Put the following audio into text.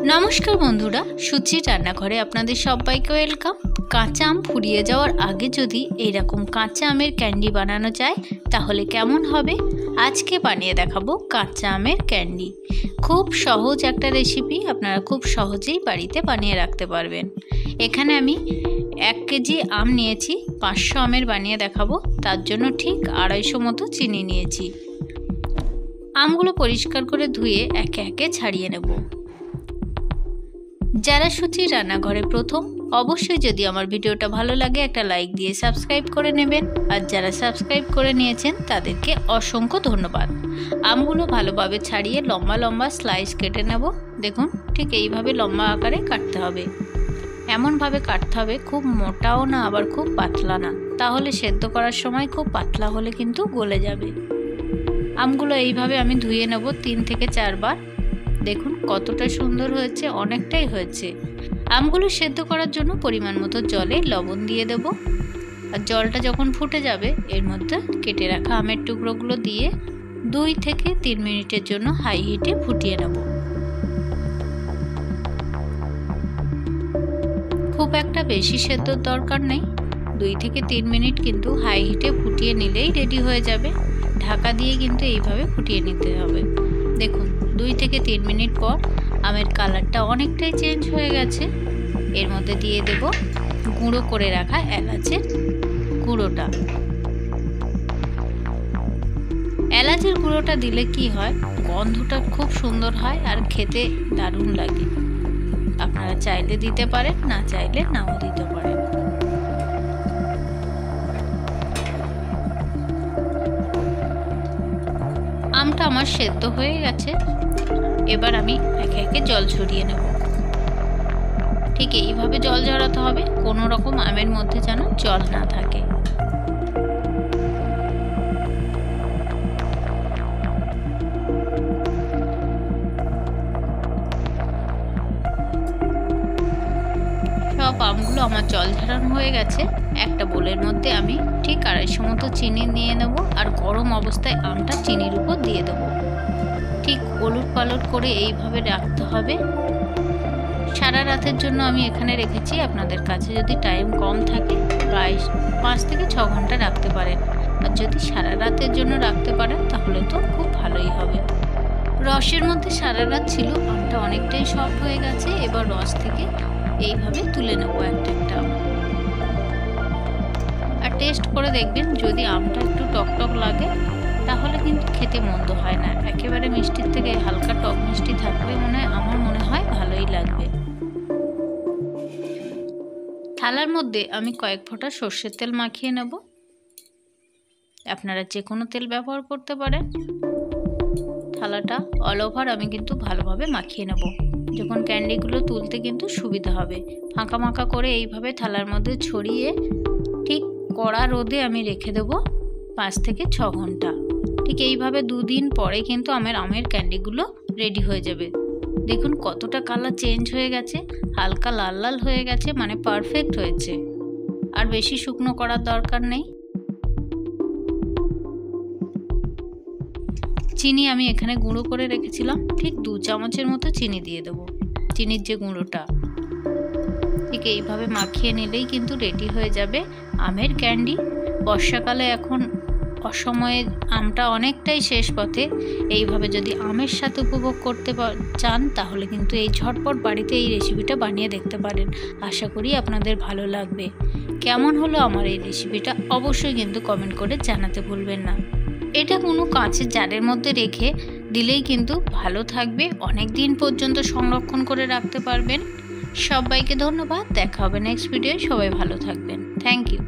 नमस्कार बंधुरा सुचिर रान्नाघरे आपनादेर सबाइके वेलकाम। काँचा आम फुरिये जाओयार आगे यदि एरकम काँचा आमेर कैंडी बानानो जाय ताहले केमन होबे। आजके बानिये देखाबो काँचा आमेर कैंडी। खूब सहज एकटा रेसिपि, आपनारा खूब सहजेई बाड़ीते बानिये राखते पारबेन। एखाने आमि 1 केजी आम नियेछि, 500 आमेर बानिये देखाबो। तार जोन्नो ठीक 250 मतो चिनि नियेछि। আমগুলো পরিষ্কার করে ধুয়ে একে একে ছাড়িয়ে নেব। যারা সুচির রান্নাঘরে প্রথম, অবশ্যই যদি আমার ভিডিওটা ভালো লাগে একটা লাইক দিয়ে সাবস্ক্রাইব করে নেবেন, আর যারা সাবস্ক্রাইব করে নিয়েছেন তাদেরকে অসংখ্য ধন্যবাদ। আমগুলো ভালোভাবে ছাড়িয়ে লম্বা লম্বা স্লাইস কেটে নেব। দেখুন ঠিক এইভাবে লম্বা আকারে কাটতে হবে। এমনভাবে কাটতে হবে খুব মোটাও না আবার খুব পাতলা না, তাহলে সেদ্ধ করার সময় খুব পাতলা হলে কিন্তু গলে যাবে। আমগুলো এইভাবে আমি ধুয়ে নেব 3 থেকে 4 বার। দেখুন কতটা সুন্দর হয়েছে, অনেকটাই হয়েছে। আমগুলো সেদ্ধ করার জন্য পরিমাণ মতো জলে লবণ দিয়ে দেব। আর জলটা যখন ফুটে যাবে এর মধ্যে কেটে রাখা আমের টুকরোগুলো দিয়ে 2 থেকে 3 মিনিটের জন্য হাই হিটে ফুটিয়ে নেব। খুব একটা বেশি সেদ্ধর দরকার নেই, 2 থেকে 3 মিনিট কিন্তু হাই হিটে ফুটিয়ে নিলেই রেডি হয়ে যাবে। ঢাকা দিয়ে কিন্তু এইভাবে ফুটিয়ে নিতে হবে। দেখুন 2 থেকে 3 মিনিট পর আমের কালারটা অনেকটাই চেঞ্জ হয়ে গেছে। এর মধ্যে দিয়ে দেব গুঁড়ো করে রাখা এলাচের গুঁড়োটা। এলাচের গুঁড়োটা দিলে কি হয়, গন্ধটা খুব সুন্দর হয় আর খেতে দারুণ লাগে। আপনারা চাইলে দিতে পারেন, না চাইলে নাও দিতে পারেন। আমটা আমার সেদ্ধ হয়ে গেছে। এবার আমি একে একে জল ঝরিয়ে নেব। ঠিক এইভাবে জল ঝরাতে হবে, কোনো রকম আমের মধ্যে যেন জল না থাকে। সব আমগুলো আমার জল ঝরানো হয়ে গেছে। একটা বোলের মধ্যে আমি ঠিক 250 মতো চিনি নিয়ে নেব, আর গরম অবস্থায় আমটা চিনির উপর দিয়ে দেবো। ঠিক ওলট পালট করে এইভাবে রাখতে হবে। সারা রাতের জন্য আমি এখানে রেখেছি। আপনাদের কাছে যদি টাইম কম থাকে প্রায় 5 থেকে 6 ঘন্টা রাখতে পারেন, আর যদি সারা রাতের জন্য রাখতে পারেন তাহলে তো খুব ভালোই হবে। রসের মধ্যে সারা রাত ছিল, আমটা অনেকটাই সফট হয়ে গেছে। এবার রস থেকে এইভাবে তুলে নেব একটা একটা আম। আর টেস্ট করে দেখবেন, যদি আমটা একটু টকটক লাগে তাহলে কিন্তু খেতে মন্দ হয় না। একেবারে মিষ্টির থেকে হালকা টক মিষ্টি থাকলে আমার মনে হয় ভালোই লাগবে। থালার মধ্যে আমি কয়েক ফোঁটা সর্ষের তেল মাখিয়ে নেব। আপনারা যে কোনো তেল ব্যবহার করতে পারেন। থালাটা অল ওভার আমি কিন্তু ভালোভাবে মাখিয়ে নেব, যখন ক্যান্ডিগুলো তুলতে কিন্তু সুবিধা হবে। ফাঁকা ফাঁকা করে এইভাবে থালার মধ্যে ছড়িয়ে ঠিক কড়া রোদে আমি রেখে দেবো 5 থেকে 6 ঘন্টা। ঠিক এইভাবে 2 দিন পরে কিন্তু আমের ক্যান্ডিগুলো রেডি হয়ে যাবে। দেখুন কতটা কালার চেঞ্জ হয়ে গেছে, হালকা লাল লাল হয়ে গেছে, মানে পারফেক্ট হয়েছে। আর বেশি শুকনো করার দরকার নেই। চিনি আমি এখানে গুঁড়ো করে রেখেছিলাম, ঠিক 2 চামচের মতো চিনি দিয়ে দেবো। চিনির যে গুঁড়োটা ঠিক এইভাবে মাখিয়ে নিলেই কিন্তু রেডি হয়ে যাবে আমের ক্যান্ডি। বর্ষাকালে এখন অসময়ে আমটা অনেকটাই শেষ পথে। এইভাবে যদি আমের সাথে উপভোগ করতে চান তাহলে কিন্তু এই ঝটপট বাড়িতে এই রেসিপিটা বানিয়ে দেখতে পারেন। আশা করি আপনাদের ভালো লাগবে। কেমন হলো আমার এই রেসিপিটা অবশ্যই কিন্তু কমেন্ট করে জানাতে ভুলবেন না। এটা কোনো কাঁচের জারের মধ্যে রেখে দিলেই কিন্তু ভালো থাকবে, অনেক দিন পর্যন্ত সংরক্ষণ করে রাখতে পারবেন। সবাইকে ধন্যবাদ, দেখা হবে নেক্সট ভিডিওয়। সবাই ভালো থাকবেন। Thank you.